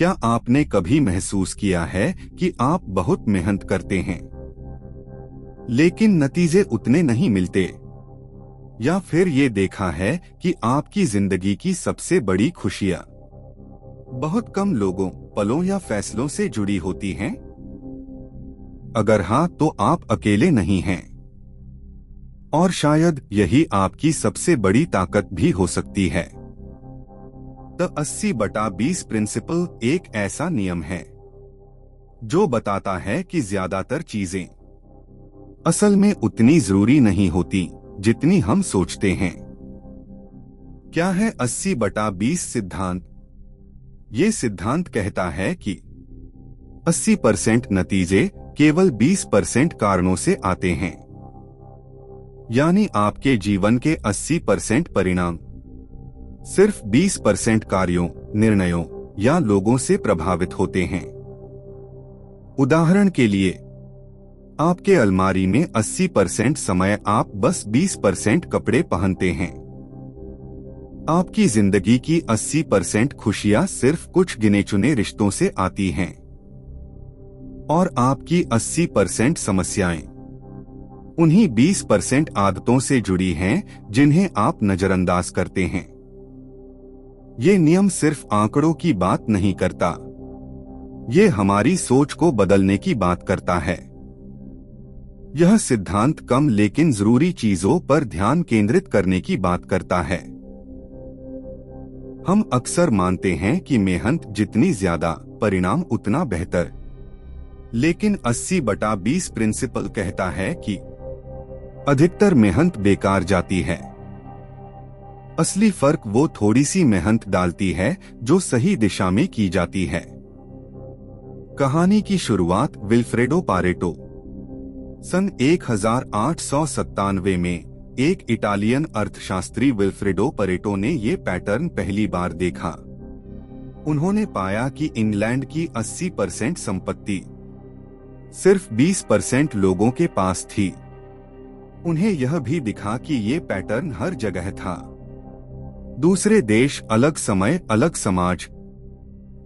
क्या आपने कभी महसूस किया है कि आप बहुत मेहनत करते हैं लेकिन नतीजे उतने नहीं मिलते? या फिर ये देखा है कि आपकी जिंदगी की सबसे बड़ी खुशियां बहुत कम लोगों, पलों या फैसलों से जुड़ी होती हैं? अगर हाँ, तो आप अकेले नहीं हैं। और शायद यही आपकी सबसे बड़ी ताकत भी हो सकती है। द 80/20 प्रिंसिपल एक ऐसा नियम है जो बताता है कि ज्यादातर चीजें असल में उतनी जरूरी नहीं होती जितनी हम सोचते हैं। क्या है 80/20 सिद्धांत? ये सिद्धांत कहता है कि 80% नतीजे केवल 20% कारणों से आते हैं। यानी आपके जीवन के 80% परिणाम सिर्फ 20% कार्यों, निर्णयों या लोगों से प्रभावित होते हैं। उदाहरण के लिए, आपके अलमारी में 80% समय आप बस 20% कपड़े पहनते हैं। आपकी जिंदगी की 80% खुशियां सिर्फ कुछ गिने चुने रिश्तों से आती हैं। और आपकी 80% समस्याएं उन्हीं 20% आदतों से जुड़ी हैं जिन्हें आप नजरअंदाज करते हैं। ये नियम सिर्फ आंकड़ों की बात नहीं करता, ये हमारी सोच को बदलने की बात करता है। यह सिद्धांत कम लेकिन जरूरी चीजों पर ध्यान केंद्रित करने की बात करता है। हम अक्सर मानते हैं कि मेहनत जितनी ज्यादा, परिणाम उतना बेहतर। लेकिन 80/20 प्रिंसिपल कहता है कि अधिकतर मेहनत बेकार जाती है। असली फर्क वो थोड़ी सी मेहनत डालती है जो सही दिशा में की जाती है। कहानी की शुरुआत विल्फ्रेडो पारेटो सन 1897 में एक इटालियन अर्थशास्त्री विल्फ्रेडो पारेटो ने ये पैटर्न पहली बार देखा। उन्होंने पाया कि इंग्लैंड की 80% संपत्ति सिर्फ 20% लोगों के पास थी। उन्हें यह भी दिखा कि ये पैटर्न हर जगह था। दूसरे देश, अलग समय, अलग समाज,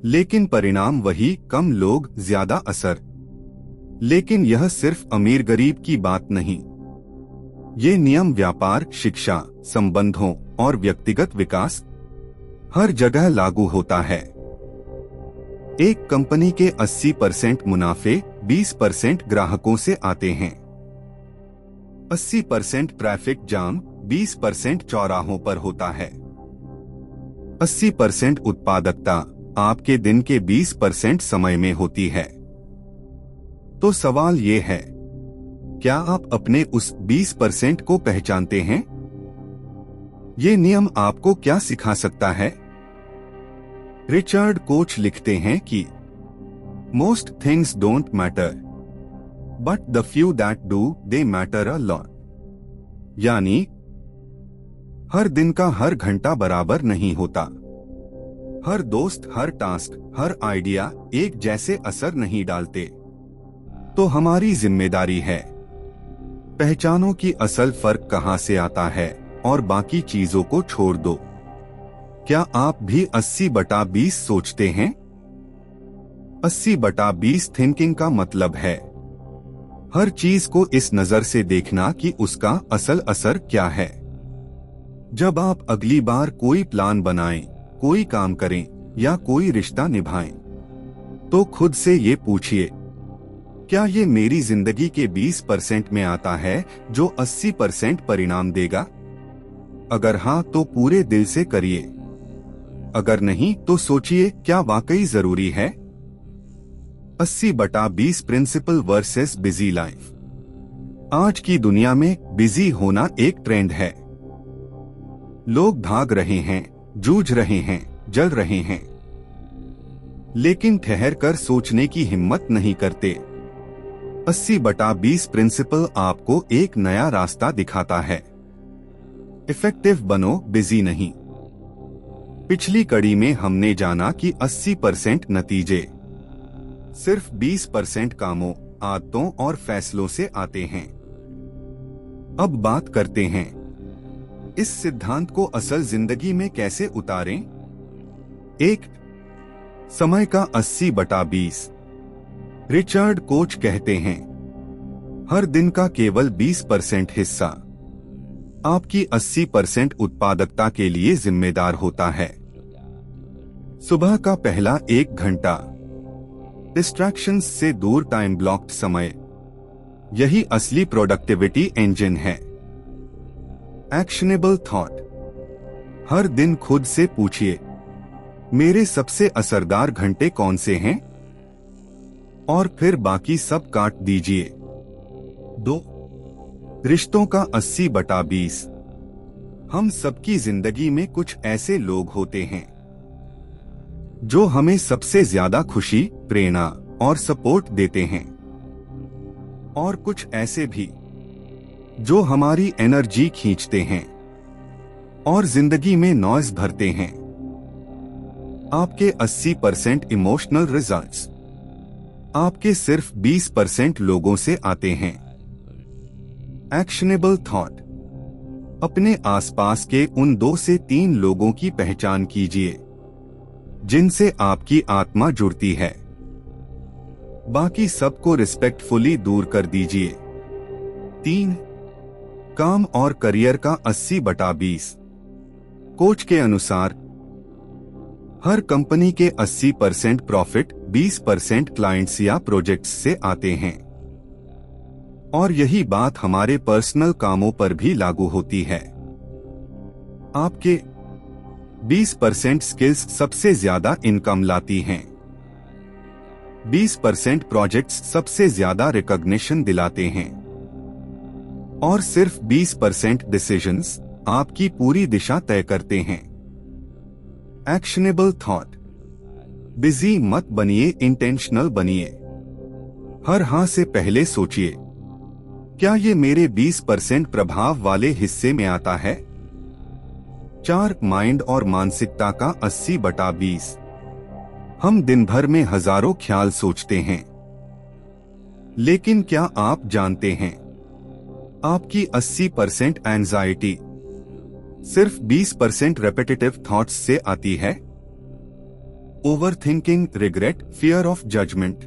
लेकिन परिणाम वही, कम लोग, ज्यादा असर। लेकिन यह सिर्फ अमीर गरीब की बात नहीं। ये नियम व्यापार, शिक्षा, संबंधों और व्यक्तिगत विकास हर जगह लागू होता है। एक कंपनी के 80% मुनाफे 20% ग्राहकों से आते हैं। 80% ट्रैफिक जाम 20% चौराहों पर होता है। 80% उत्पादकता आपके दिन के 20% समय में होती है। तो सवाल ये है, क्या आप अपने उस 20% को पहचानते हैं? ये नियम आपको क्या सिखा सकता है? रिचर्ड कोच लिखते हैं कि most things don't matter but the few that do they matter a lot. यानी हर दिन का हर घंटा बराबर नहीं होता। हर दोस्त, हर टास्क, हर आइडिया एक जैसे असर नहीं डालते। तो हमारी जिम्मेदारी है पहचानो कि असल फर्क कहां से आता है और बाकी चीजों को छोड़ दो। क्या आप भी 80/20 सोचते हैं? 80/20 थिंकिंग का मतलब है हर चीज को इस नजर से देखना कि उसका असल असर क्या है। जब आप अगली बार कोई प्लान बनाएं, कोई काम करें या कोई रिश्ता निभाएं, तो खुद से ये पूछिए, क्या ये मेरी जिंदगी के 20% में आता है जो 80% परिणाम देगा? अगर हाँ, तो पूरे दिल से करिए। अगर नहीं, तो सोचिए, क्या वाकई जरूरी है? 80/20 प्रिंसिपल वर्सेस बिजी लाइफ। आज की दुनिया में बिजी होना एक ट्रेंड है। लोग भाग रहे हैं, जूझ रहे हैं, जल रहे हैं, लेकिन ठहर कर सोचने की हिम्मत नहीं करते। 80/20 प्रिंसिपल आपको एक नया रास्ता दिखाता है। इफेक्टिव बनो, बिजी नहीं। पिछली कड़ी में हमने जाना कि 80% नतीजे सिर्फ 20% कामों, आदतों और फैसलों से आते हैं। अब बात करते हैं इस सिद्धांत को असल जिंदगी में कैसे उतारें। 1. समय का 80/20। रिचर्ड कोच कहते हैं, हर दिन का केवल 20% हिस्सा आपकी 80% उत्पादकता के लिए जिम्मेदार होता है। सुबह का पहला 1 घंटा डिस्ट्रैक्शंस से दूर टाइम ब्लॉक्ड समय, यही असली प्रोडक्टिविटी इंजन है। एक्शनेबल थॉट, हर दिन खुद से पूछिए, मेरे सबसे असरदार घंटे कौन से हैं? और फिर बाकी सब काट दीजिए। 2. रिश्तों का 80/20। हम सबकी जिंदगी में कुछ ऐसे लोग होते हैं जो हमें सबसे ज्यादा खुशी, प्रेरणा और सपोर्ट देते हैं, और कुछ ऐसे भी जो हमारी एनर्जी खींचते हैं और जिंदगी में नॉइज भरते हैं। आपके 80% इमोशनल रिजल्ट्स आपके सिर्फ 20% लोगों से आते हैं। एक्शनेबल थॉट, अपने आसपास के उन 2 से 3 लोगों की पहचान कीजिए जिनसे आपकी आत्मा जुड़ती है। बाकी सबको रिस्पेक्टफुली दूर कर दीजिए। 3. काम और करियर का 80/20। कोच के अनुसार हर कंपनी के 80% प्रॉफिट 20% क्लाइंट्स या प्रोजेक्ट्स से आते हैं, और यही बात हमारे पर्सनल कामों पर भी लागू होती है। आपके 20% स्किल्स सबसे ज्यादा इनकम लाती हैं। 20% प्रोजेक्ट्स सबसे ज्यादा रिकॉग्निशन दिलाते हैं, और सिर्फ 20% डिसीजंस आपकी पूरी दिशा तय करते हैं। एक्शनेबल थॉट, बिजी मत बनिए, इंटेंशनल बनिए। हर हाँ से पहले सोचिए, क्या ये मेरे 20% प्रभाव वाले हिस्से में आता है? 4. माइंड और मानसिकता का 80/20। हम दिन भर में हजारों ख्याल सोचते हैं, लेकिन क्या आप जानते हैं आपकी 80% एंजाइटी सिर्फ 20% रेपिटेटिव थॉट्स से आती है? Overthinking, regret, fear of judgment,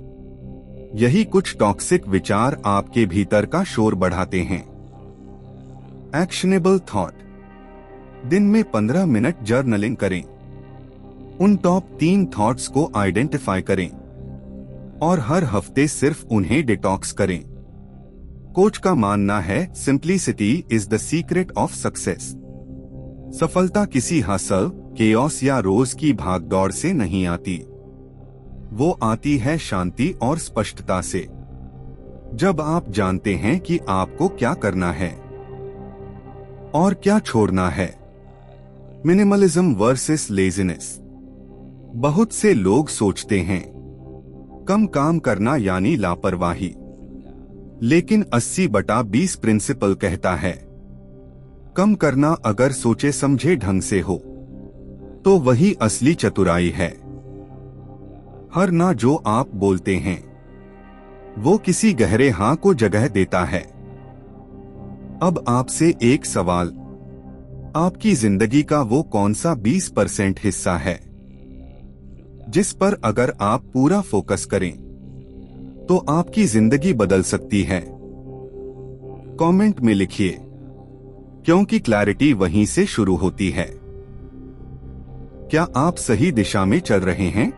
यही कुछ टॉक्सिक विचार आपके भीतर का शोर बढ़ाते हैं। एक्शनेबल थॉट, दिन में 15 मिनट जर्नलिंग करें। उन टॉप 3 थॉट्स को आइडेंटिफाई करें और हर हफ्ते सिर्फ उन्हें डिटॉक्स करें। कोच का मानना है, simplicity is the secret of success. सफलता किसी हसल, केओस या रोज की भागदौड़ से नहीं आती, वो आती है शांति और स्पष्टता से। जब आप जानते हैं कि आपको क्या करना है और क्या छोड़ना है। मिनिमलिज्म वर्सेस लेजीनेस, बहुत से लोग सोचते हैं कम काम करना यानी लापरवाही, लेकिन 80/20 प्रिंसिपल कहता है कम करना अगर सोचे समझे ढंग से हो तो वही असली चतुराई है। हर ना जो आप बोलते हैं वो किसी गहरे हाँ को जगह देता है। अब आपसे एक सवाल, आपकी जिंदगी का वो कौन सा 20% हिस्सा है जिस पर अगर आप पूरा फोकस करें तो आपकी जिंदगी बदल सकती है? कमेंट में लिखिए, क्योंकि क्लैरिटी वहीं से शुरू होती है। क्या आप सही दिशा में चल रहे हैं?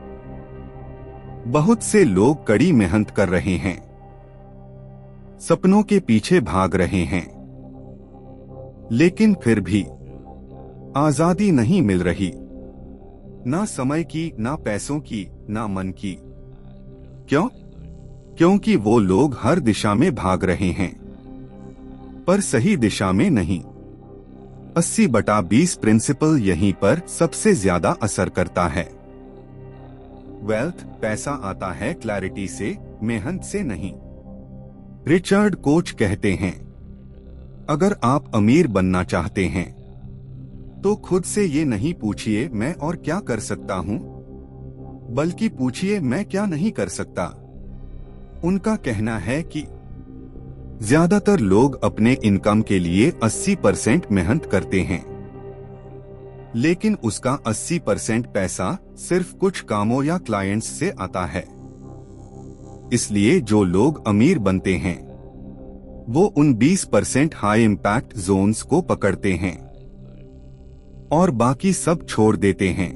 बहुत से लोग कड़ी मेहनत कर रहे हैं, सपनों के पीछे भाग रहे हैं, लेकिन फिर भी आजादी नहीं मिल रही, ना समय की, ना पैसों की, ना मन की। क्यों? क्योंकि वो लोग हर दिशा में भाग रहे हैं पर सही दिशा में नहीं। 80/20 प्रिंसिपल यहीं पर सबसे ज्यादा असर करता है। वेल्थ, पैसा आता है क्लैरिटी से, मेहनत से नहीं। रिचर्ड कोच कहते हैं, अगर आप अमीर बनना चाहते हैं तो खुद से ये नहीं पूछिए मैं और क्या कर सकता हूं, बल्कि पूछिए मैं क्या नहीं कर सकता। उनका कहना है कि ज्यादातर लोग अपने इनकम के लिए 80% मेहनत करते हैं, लेकिन उसका 80% पैसा सिर्फ कुछ कामों या क्लाइंट्स से आता है। इसलिए जो लोग अमीर बनते हैं वो उन 20% हाई इम्पैक्ट जोन्स को पकड़ते हैं और बाकी सब छोड़ देते हैं।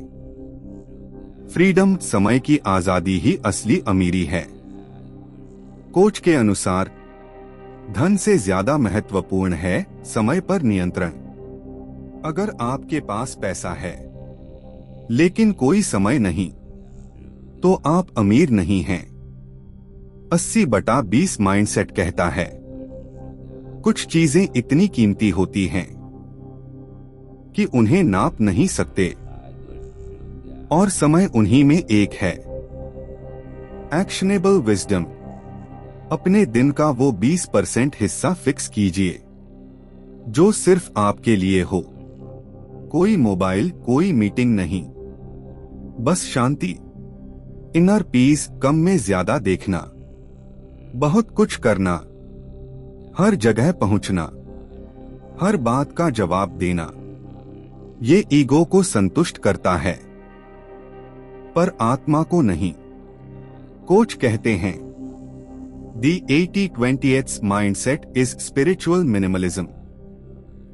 फ्रीडम, समय की आजादी ही असली अमीरी है। कोच के अनुसार धन से ज्यादा महत्वपूर्ण है समय पर नियंत्रण। अगर आपके पास पैसा है लेकिन कोई समय नहीं तो आप अमीर नहीं हैं। 80/20 माइंडसेट कहता है कुछ चीजें इतनी कीमती होती हैं कि उन्हें नाप नहीं सकते और समय उन्हीं में एक है। एक्शनेबल विजडम, अपने दिन का वो 20% हिस्सा फिक्स कीजिए जो सिर्फ आपके लिए हो। कोई मोबाइल, कोई मीटिंग नहीं, बस शांति, इनर पीस। कम में ज्यादा देखना, बहुत कुछ करना, हर जगह पहुंचना, हर बात का जवाब देना, ये ईगो को संतुष्ट करता है पर आत्मा को नहीं। कोच कहते हैं The 80/20 mindset is spiritual minimalism।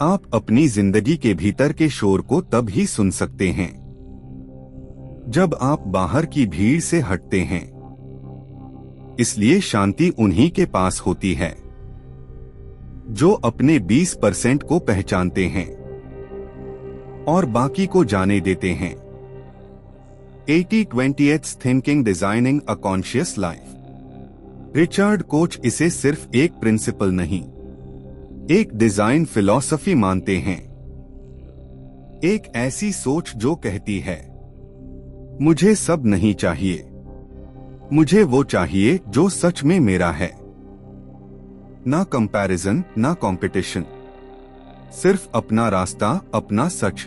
आप अपनी जिंदगी के भीतर के शोर को तब ही सुन सकते हैं जब आप बाहर की भीड़ से हटते हैं। इसलिए शांति उन्हीं के पास होती है जो अपने 20% को पहचानते हैं और बाकी को जाने देते हैं। 80/20 thinking designing a conscious life. Richard coach इसे सिर्फ एक प्रिंसिपल नहीं, एक डिजाइन फिलॉसफी मानते हैं। एक ऐसी सोच जो कहती है मुझे सब नहीं चाहिए, मुझे वो चाहिए जो सच में मेरा है। ना कंपैरिजन, ना कंपटीशन, सिर्फ अपना रास्ता, अपना सच।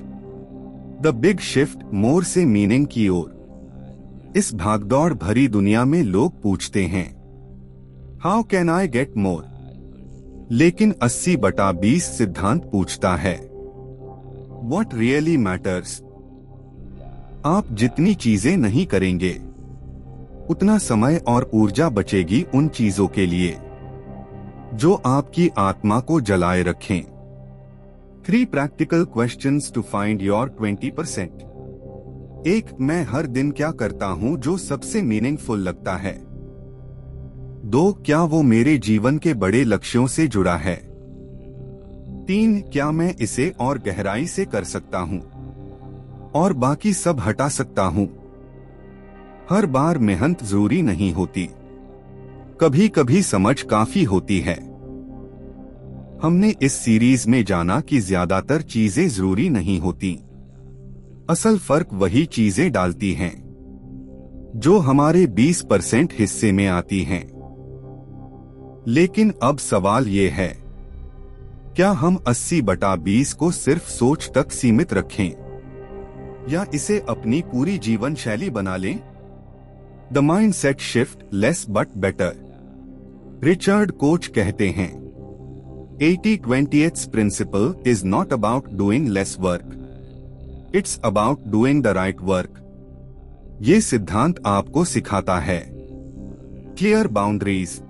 द बिग शिफ्ट, मोर से मीनिंग की ओर। इस भागदौड़ भरी दुनिया में लोग पूछते हैं how can I get more, लेकिन 80/20 सिद्धांत पूछता है व्हाट रियली मैटर्स। आप जितनी चीजें नहीं करेंगे उतना समय और ऊर्जा बचेगी उन चीजों के लिए जो आपकी आत्मा को जलाए रखें। 3 practical questions to find your 20%। 1, मैं हर दिन क्या करता हूं जो सबसे मीनिंगफुल लगता है। 2, क्या वो मेरे जीवन के बड़े लक्ष्यों से जुड़ा है। 3, क्या मैं इसे और गहराई से कर सकता हूं और बाकी सब हटा सकता हूं। हर बार मेहनत जरूरी नहीं होती, कभी कभी समझ काफी होती है। हमने इस सीरीज में जाना कि ज्यादातर चीजें जरूरी नहीं होती, असल फर्क वही चीजें डालती हैं जो हमारे 20% हिस्से में आती हैं। लेकिन अब सवाल ये है, क्या हम 80/20 को सिर्फ सोच तक सीमित रखें या इसे अपनी पूरी जीवन शैली बना लें? The mindset shift, less but better. Richard Koch कहते हैं 80/20 principle is not about doing less work, it's about doing the right work. ये सिद्धांत आपको सिखाता है क्लियर बाउंड्रीज,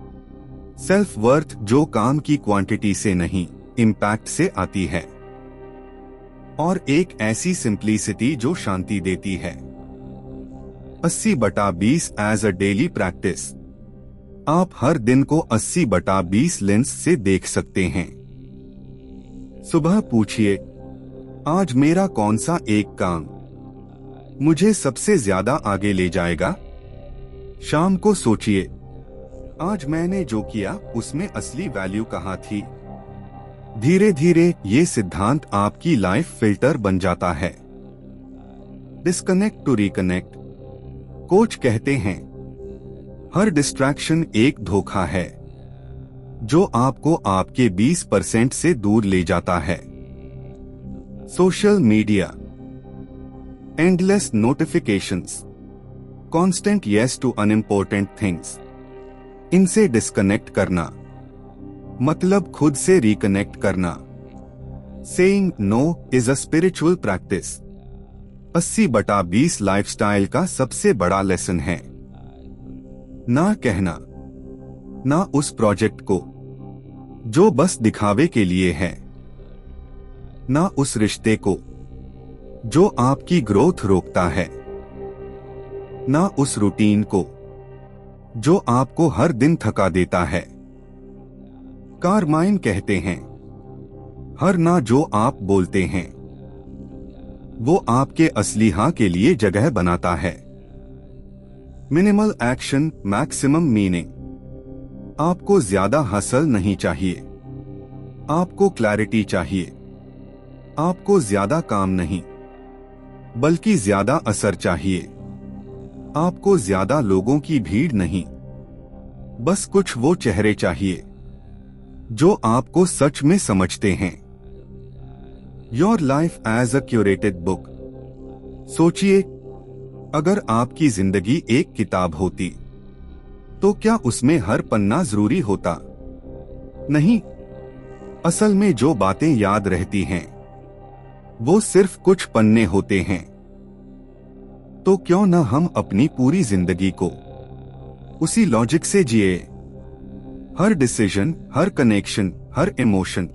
सेल्फ वर्थ जो काम की क्वांटिटी से नहीं इम्पैक्ट से आती है, और एक ऐसी सिंप्लिसिटी जो शांति देती है। 80/20 एज अ डेली प्रैक्टिस। आप हर दिन को 80/20 लेंस से देख सकते हैं। सुबह पूछिए आज मेरा कौन सा एक काम मुझे सबसे ज्यादा आगे ले जाएगा। शाम को सोचिए आज मैंने जो किया उसमें असली वैल्यू कहाँ थी। धीरे धीरे ये सिद्धांत आपकी लाइफ फिल्टर बन जाता है। Disconnect to reconnect. कोच कहते हैं हर डिस्ट्रैक्शन एक धोखा है जो आपको आपके 20% से दूर ले जाता है। Social media, endless notifications, constant yes to unimportant things, इनसे डिस्कनेक्ट करना मतलब खुद से रिकनेक्ट करना। Saying no is a spiritual practice. 80/20 lifestyle का सबसे बड़ा लेसन है। ना कहना ना उस प्रोजेक्ट को जो बस दिखावे के लिए है, ना उस रिश्ते को जो आपकी ग्रोथ रोकता है, ना उस रूटीन को जो आपको हर दिन थका देता है। कारमाइन कहते हैं, हर ना जो आप बोलते हैं वो आपके असली हाँ के लिए जगह बनाता है। Minimal action maximum meaning. आपको ज्यादा हसल नहीं चाहिए, आपको क्लैरिटी चाहिए। आपको ज्यादा काम नहीं बल्कि ज्यादा असर चाहिए। आपको ज्यादा लोगों की भीड़ नहीं, बस कुछ वो चेहरे चाहिए जो आपको सच में समझते हैं। Your life as a curated book. सोचिए, अगर आपकी जिंदगी एक किताब होती तो क्या उसमें हर पन्ना जरूरी होता? नहीं। असल में जो बातें याद रहती हैं वो सिर्फ कुछ पन्ने होते हैं। तो क्यों न हम अपनी पूरी जिंदगी को उसी लॉजिक से जिए। हर डिसीजन, हर कनेक्शन, हर इमोशन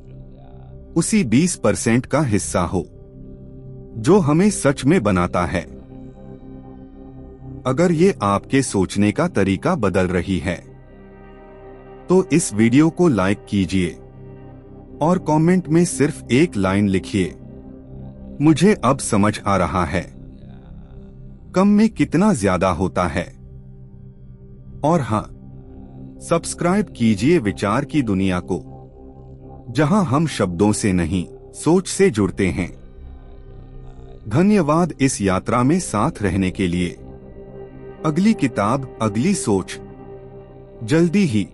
उसी 20% का हिस्सा हो जो हमें सच में बनाता है। अगर ये आपके सोचने का तरीका बदल रही है तो इस वीडियो को लाइक कीजिए और कमेंट में सिर्फ एक लाइन लिखिए, मुझे अब समझ आ रहा है। कम में कितना ज्यादा होता है। और हाँ, सब्सक्राइब कीजिए विचार की दुनिया को, जहां हम शब्दों से नहीं सोच से जुड़ते हैं। धन्यवाद इस यात्रा में साथ रहने के लिए। अगली किताब, अगली सोच जल्दी ही।